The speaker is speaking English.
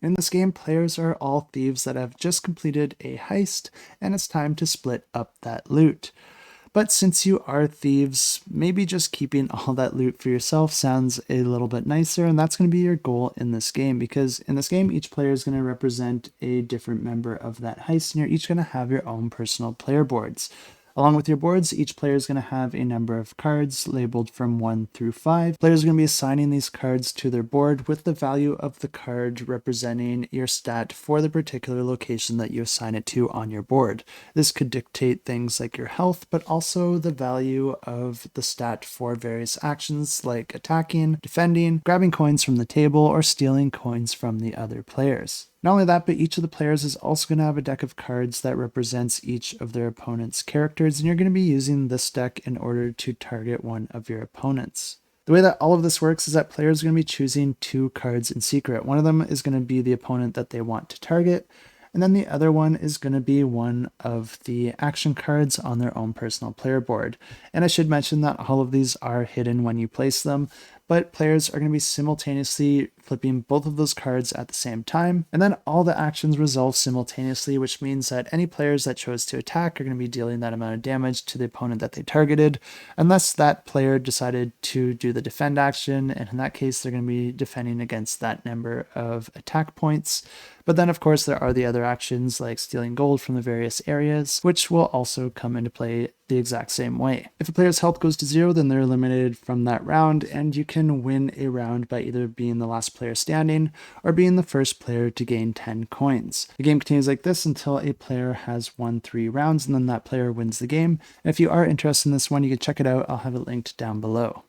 In this game, players are all thieves that have just completed a heist, and it's time to split up that loot. But since you are thieves, maybe just keeping all that loot for yourself sounds a little bit nicer, and that's going to be your goal in this game, because in this game, each player is going to represent a different member of that heist, and you're each going to have your own personal player boards. Along with your boards, each player is going to have a number of cards labeled from 1 through 5. Players are going to be assigning these cards to their board with the value of the card representing your stat for the particular location that you assign it to on your board. This could dictate things like your health, but also the value of the stat for various actions like attacking, defending, grabbing coins from the table, or stealing coins from the other players. Not only that, but each of the players is also going to have a deck of cards that represents each of their opponent's characters, and you're going to be using this deck in order to target one of your opponents. The way that all of this works is that players are going to be choosing 2 cards in secret. One of them is going to be the opponent that they want to target, and then the other one is going to be one of the action cards on their own personal player board. And I should mention that all of these are hidden when you place them, but players are going to be simultaneously flipping both of those cards at the same time, and then all the actions resolve simultaneously, which means that any players that chose to attack are going to be dealing that amount of damage to the opponent that they targeted, unless that player decided to do the defend action, and in that case they're going to be defending against that number of attack points. But then, of course, there are the other actions like stealing gold from the various areas, which will also come into play the exact same way. If a player's health goes to 0, then they're eliminated from that round, and you can win a round by either being the last player standing or being the first player to gain 10 coins. The game continues like this until a player has won 3 rounds, and then that player wins the game. And if you are interested in this one, you can check it out. I'll have it linked down below.